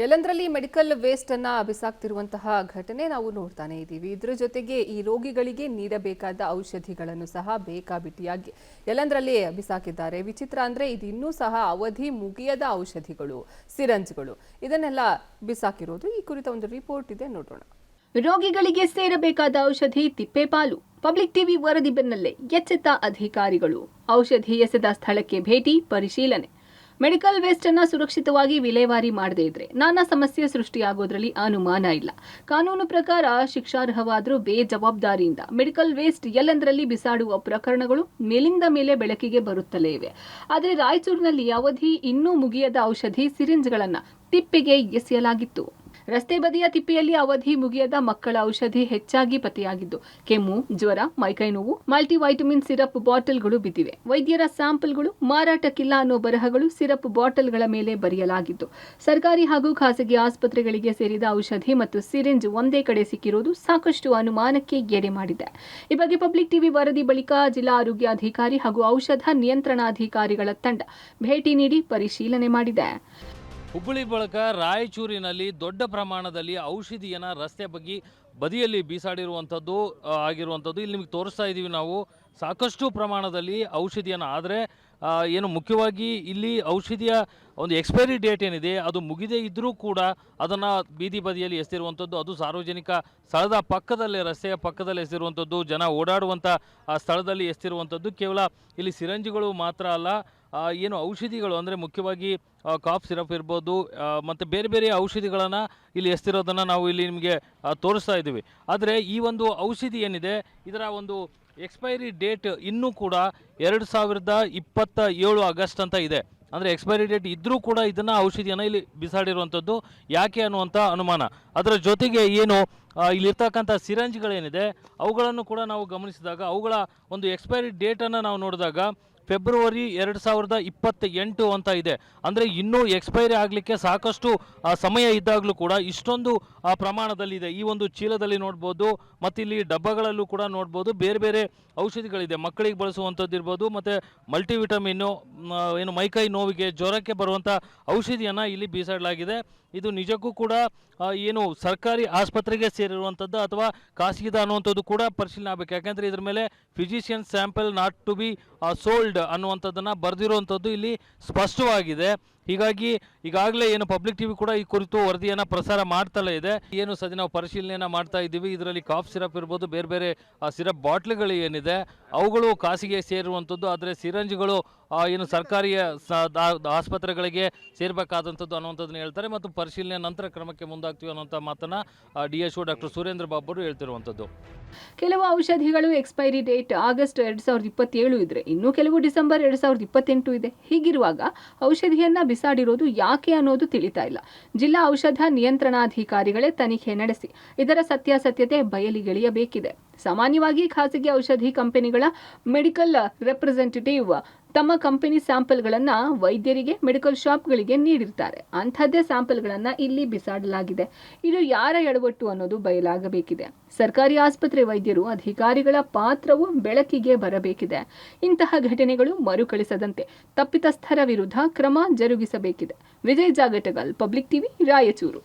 ಎಲ್ಲಂದ್ರಲ್ಲಿ medical waste ಅನ್ನ ಬಿಸಾಕ್ತಿರುವಂತಹ ಘಟನೆ ನಾವು ನೋಡ್ತಾನೆ ಇದ್ದೀವಿ. ಇದರ ಜೊತೆಗೆ ಈ ರೋಗಿಗಳಿಗೆ ನೀಡಬೇಕಾದ ಔಷಧಿಗಳನ್ನು ಸಹ ಬೇಕಾಬಿಟ್ಟಿಯಾಗಿ ಎಲ್ಲಂದ್ರಲ್ಲಿ ಬಿಸಾಕಿದ್ದಾರೆ. ವಿಚಿತ್ರ ಅಂದ್ರೆ ಇದು ಇನ್ನೂ ಸಹ ಅವಧಿ ಮುಗಿಯದ ಔಷಧಿಗಳು, ಸಿರಂಜ್ಗಳು ಇದನ್ನೆಲ್ಲ ಬಿಸಾಕಿರೋದು. ಈ ಕುರಿತ ಒಂದು ರಿಪೋರ್ಟ್ ಇದೆ, ನೋಡೋಣ. ರೋಗಿಗಳಿಗೆ ಸೇರಬೇಕಾದ ಔಷಧಿ ತಿಪ್ಪೆಪಾಲು. ಪಬ್ಲಿಕ್ ಟಿವಿ ವರದಿ ಬೆನ್ನಲ್ಲೇ ಎಚ್ಚೆತ್ತ ಅಧಿಕಾರಿಗಳು. ಔಷಧಿ ಎಸೆದ ಸ್ಥಳಕ್ಕೆ ಭೇಟಿ, ಪರಿಶೀಲನೆ. ಮೆಡಿಕಲ್ ವೇಸ್ಟ್ ಅನ್ನ ಸುರಕ್ಷಿತವಾಗಿ ವಿಲೇವಾರಿ ಮಾಡದೇ ಇದ್ರೆ ನಾನಾ ಸಮಸ್ಯೆ ಸೃಷ್ಟಿಯಾಗೋದ್ರಲ್ಲಿ ಅನುಮಾನ ಇಲ್ಲ. ಕಾನೂನು ಪ್ರಕಾರ ಶಿಕ್ಷಾರ್ಹವಾದರೂ ಬೇಜವಾಬ್ದಾರಿಯಿಂದ ಮೆಡಿಕಲ್ ವೇಸ್ಟ್ ಎಲ್ಲೆಂದರಲ್ಲಿ ಬಿಸಾಡುವ ಪ್ರಕರಣಗಳು ಮೇಲಿಂದ ಮೇಲೆ ಬೆಳಕಿಗೆ ಬರುತ್ತಲೇ ಇವೆ. ಆದರೆ ರಾಯಚೂರಿನಲ್ಲಿ ಅವಧಿ ಇನ್ನೂ ಮುಗಿಯದ ಔಷಧಿ ಸಿರಿಂಜ್ಗಳನ್ನ ತಿಪ್ಪೆಗೆ ಎಸೆಯಲಾಗಿತ್ತು. ರಸ್ತೆ ಬದಿಯ ತಿಪ್ಪೆಯಲ್ಲಿ ಅವಧಿ ಮುಗಿಯದ ಮಕ್ಕಳ ಔಷಧಿ ಹೆಚ್ಚಾಗಿ ಪತ್ತೆಯಾಗಿದ್ದು, ಕೆಮ್ಮು, ಜ್ವರ, ಮೈಕೈ ನೋವು, ಮಲ್ಟಿವೈಟಮಿನ್ ಸಿರಪ್ ಬಾಟಲ್ಗಳು ಬಿದ್ದಿವೆ. ವೈದ್ಯರ ಸ್ಯಾಂಪಲ್ಗಳು ಮಾರಾಟಕ್ಕಿಲ್ಲ ಅನ್ನೋ ಬರಹಗಳು ಸಿರಪ್ ಬಾಟಲ್ಗಳ ಮೇಲೆ ಬರೆಯಲಾಗಿದ್ದು, ಸರ್ಕಾರಿ ಹಾಗೂ ಖಾಸಗಿ ಆಸ್ಪತ್ರೆಗಳಿಗೆ ಸೇರಿದ ಔಷಧಿ ಮತ್ತು ಸಿರಿಂಜ್ ಒಂದೇ ಕಡೆ ಸಿಕ್ಕಿರುವುದು ಸಾಕಷ್ಟು ಅನುಮಾನಕ್ಕೆ ಎಡೆ ಮಾಡಿದೆ. ಈ ಬಗ್ಗೆ ಪಬ್ಲಿಕ್ ಟಿವಿ ವರದಿ ಬಳಿಕ ಜಿಲ್ಲಾ ಆರೋಗ್ಯಾಧಿಕಾರಿ ಹಾಗೂ ಔಷಧ ನಿಯಂತ್ರಣಾಧಿಕಾರಿಗಳ ತಂಡ ಭೇಟಿ ನೀಡಿ ಪರಿಶೀಲನೆ ಮಾಡಿದೆ. ಹುಬ್ಬಳ್ಳಿ ಬಳಿಕ ರಾಯಚೂರಿನಲ್ಲಿ ದೊಡ್ಡ ಪ್ರಮಾಣದಲ್ಲಿ ಔಷಧಿಯನ್ನು ರಸ್ತೆ ಬದಿಯಲ್ಲಿ ಬೀಸಾಡಿರುವಂಥದ್ದು ಆಗಿರುವಂಥದ್ದು ಇಲ್ಲಿ ನಿಮಗೆ ತೋರಿಸ್ತಾ ಇದ್ದೀವಿ. ನಾವು ಸಾಕಷ್ಟು ಪ್ರಮಾಣದಲ್ಲಿ ಔಷಧಿಯನ್ನು, ಆದರೆ ಏನು ಮುಖ್ಯವಾಗಿ ಇಲ್ಲಿ ಔಷಧಿಯ ಒಂದು ಎಕ್ಸ್ಪೈರಿ ಡೇಟ್ ಏನಿದೆ ಅದು ಮುಗಿದೇ ಇದ್ದರೂ ಕೂಡ ಅದನ್ನು ಬೀದಿ ಬದಿಯಲ್ಲಿ ಎಸೆದಿರುವಂಥದ್ದು, ಅದು ಸಾರ್ವಜನಿಕ ಸ್ಥಳದ ಪಕ್ಕದಲ್ಲೇ, ರಸ್ತೆಯ ಪಕ್ಕದಲ್ಲೇ ಎಸೆದಿರುವಂಥದ್ದು, ಜನ ಓಡಾಡುವಂಥ ಸ್ಥಳದಲ್ಲಿ ಎಸೆದಿರುವಂಥದ್ದು. ಕೇವಲ ಇಲ್ಲಿ ಸಿರಂಜಿಗಳು ಮಾತ್ರ ಅಲ್ಲ, ಏನು ಔಷಧಿಗಳು ಅಂದರೆ ಮುಖ್ಯವಾಗಿ ಕಾಫ್ ಸಿರಪ್ ಇರ್ಬೋದು ಮತ್ತು ಬೇರೆ ಬೇರೆ ಔಷಧಿಗಳನ್ನು ಇಲ್ಲಿ ಎಸ್ತಿರೋದನ್ನು ನಾವು ಇಲ್ಲಿ ನಿಮಗೆ ತೋರಿಸ್ತಾ ಇದ್ದೀವಿ. ಆದರೆ ಈ ಒಂದು ಔಷಧಿ ಏನಿದೆ ಇದರ ಒಂದು ಎಕ್ಸ್ಪೈರಿ ಡೇಟ್ ಇನ್ನೂ ಕೂಡ 2027 ಆಗಸ್ಟ್ ಅಂತ ಇದೆ. ಅಂದರೆ ಎಕ್ಸ್ಪೈರಿ ಡೇಟ್ ಇದ್ದರೂ ಕೂಡ ಇದನ್ನು ಔಷಧಿಯನ್ನು ಇಲ್ಲಿ ಬಿಸಾಡಿರುವಂಥದ್ದು ಯಾಕೆ ಅನ್ನುವಂಥ ಅನುಮಾನ. ಅದರ ಜೊತೆಗೆ ಏನು ಇಲ್ಲಿರ್ತಕ್ಕಂಥ ಸಿರಂಜ್ಗಳೇನಿದೆ ಅವುಗಳನ್ನು ಕೂಡ ನಾವು ಗಮನಿಸಿದಾಗ ಅವುಗಳ ಒಂದು ಎಕ್ಸ್ಪೈರಿ ಡೇಟನ್ನು ನಾವು ನೋಡಿದಾಗ ಫೆಬ್ರವರಿ 2028 ಅಂತ ಇದೆ. ಅಂದರೆ ಇನ್ನೂ ಎಕ್ಸ್ಪೈರಿ ಆಗಲಿಕ್ಕೆ ಸಾಕಷ್ಟು ಸಮಯ ಇದ್ದಾಗಲೂ ಕೂಡ ಇಷ್ಟೊಂದು ಪ್ರಮಾಣದಲ್ಲಿದೆ. ಈ ಒಂದು ಚೀಲದಲ್ಲಿ ನೋಡ್ಬೋದು, ಮತ್ತು ಇಲ್ಲಿ ಡಬ್ಬಗಳಲ್ಲೂ ಕೂಡ ನೋಡ್ಬೋದು ಬೇರೆ ಬೇರೆ ಔಷಧಿಗಳಿದೆ. ಮಕ್ಕಳಿಗೆ ಬಳಸುವಂಥದ್ದು ಇರ್ಬೋದು, ಮತ್ತು ಮಲ್ಟಿವಿಟಮಿನ್ನು, ಏನು ಮೈಕೈ ನೋವಿಗೆ, ಜ್ವರಕ್ಕೆ ಬರುವಂಥ ಔಷಧಿಯನ್ನು ಇಲ್ಲಿ ಬೀಸಾಡಲಾಗಿದೆ. ಇದು ನಿಜಕ್ಕೂ ಕೂಡ ಏನು ಸರ್ಕಾರಿ ಆಸ್ಪತ್ರೆಗೆ ಸೇರಿರುವಂಥದ್ದು ಅಥವಾ ಖಾಸಗಿದ ಅನ್ನುವಂಥದ್ದು ಕೂಡ ಪರಿಶೀಲನೆ ಆಗಬೇಕು. ಯಾಕೆಂದರೆ ಇದ್ರ ಮೇಲೆ physician sample not to be sold ಅನ್ನುವಂಥದ್ದನ್ನು ಬರೆದಿರುವಂಥದ್ದು ಇಲ್ಲಿ ಸ್ಪಷ್ಟವಾಗಿದೆ. ಹೀಗಾಗಿ ಈಗಾಗಲೇ ಏನು ಪಬ್ಲಿಕ್ ಟಿವಿ ಕೂಡ ಈ ಕುರಿತು ವರದಿಯನ್ನು ಪ್ರಸಾರ ಮಾಡ್ತಲೇ ಇದೆ. ಏನು ಸದ್ಯ ನಾವು ಪರಿಶೀಲನೆಯನ್ನು ಮಾಡ್ತಾ ಇದ್ದೀವಿ. ಇದರಲ್ಲಿ ಕಾಫ್ ಸಿರಪ್ ಇರ್ಬೋದು, ಬೇರೆ ಬೇರೆ ಸಿರಪ್ ಬಾಟ್ಲ್ಗಳು ಏನಿದೆ ಅವುಗಳು ಖಾಸಗಿಗೆ ಸೇರುವಂಥದ್ದು, ಆದರೆ ಸಿರಂಜ್ಗಳು ಏನು ಸರ್ಕಾರಿ ಆಸ್ಪತ್ರೆಗಳಿಗೆ ಸೇರಬೇಕಾದಂಥದ್ದು ಅನ್ನುವಂಥದ್ದನ್ನು ಹೇಳ್ತಾರೆ. ಮತ್ತು ಪರಿಶೀಲನೆ ನಂತರ ಕ್ರಮಕ್ಕೆ ಮುಂದಾಗ್ತೀವಿ ಅನ್ನುವಂಥ ಮಾತನ್ನು DSO ಡಾಕ್ಟರ್ ಸುರೇಂದ್ರ ಬಾಬು ಅವರು ಹೇಳ್ತಿರುವಂಥದ್ದು. ಕೆಲವು ಔಷಧಿಗಳು ಎಕ್ಸ್ಪೈರಿ ಡೇಟ್ ಆಗಸ್ಟ್ 2027 ಇದ್ರೆ, ಇನ್ನು ಕೆಲವು ಡಿಸೆಂಬರ್ 2028 ಇದೆ. ಹೀಗಿರುವಾಗ ಔಷಧಿಯನ್ನ ಬಿಸಾಡಿರೋದು ಯಾಕೆ ಅನ್ನೋದು ತಿಳಿತಾ ಇಲ್ಲ. ಜಿಲ್ಲಾ ಔಷಧ ನಿಯಂತ್ರಣಾಧಿಕಾರಿಗಳೇ ತನಿಖೆ ನಡೆಸಿ ಇದರ ಸತ್ಯಾಸತ್ಯತೆ ಬಯಲಿಗೆಳೆಯಬೇಕಿದೆ. ಸಾಮಾನ್ಯವಾಗಿ ಖಾಸಗಿ ಔಷಧಿ ಕಂಪನಿಗಳ ಮೆಡಿಕಲ್ ರೆಪ್ರೆಸೆಂಟೇಟಿವ್ ತಮ್ಮ ಕಂಪನಿ ಸ್ಯಾಂಪಲ್ಗಳನ್ನು ವೈದ್ಯರಿಗೆ, ಮೆಡಿಕಲ್ ಶಾಪ್ಗಳಿಗೆ ನೀಡಿರ್ತಾರೆ. ಅಂಥದ್ದೇ ಸ್ಯಾಂಪಲ್ಗಳನ್ನು ಇಲ್ಲಿ ಬಿಸಾಡಲಾಗಿದೆ. ಇದು ಯಾರ ಎಡವಟ್ಟು ಅನ್ನೋದು ಬಯಲಾಗಬೇಕಿದೆ. ಸರ್ಕಾರಿ ಆಸ್ಪತ್ರೆ ವೈದ್ಯರು, ಅಧಿಕಾರಿಗಳ ಪಾತ್ರವು ಬೆಳಕಿಗೆ ಬರಬೇಕಿದೆ. ಇಂತಹ ಘಟನೆಗಳು ಮರುಕಳಿಸದಂತೆ ತಪ್ಪಿತಸ್ಥರ ವಿರುದ್ಧ ಕ್ರಮ ಜರುಗಿಸಬೇಕಿದೆ. Vijay Jagatagal, public TV, Raichur.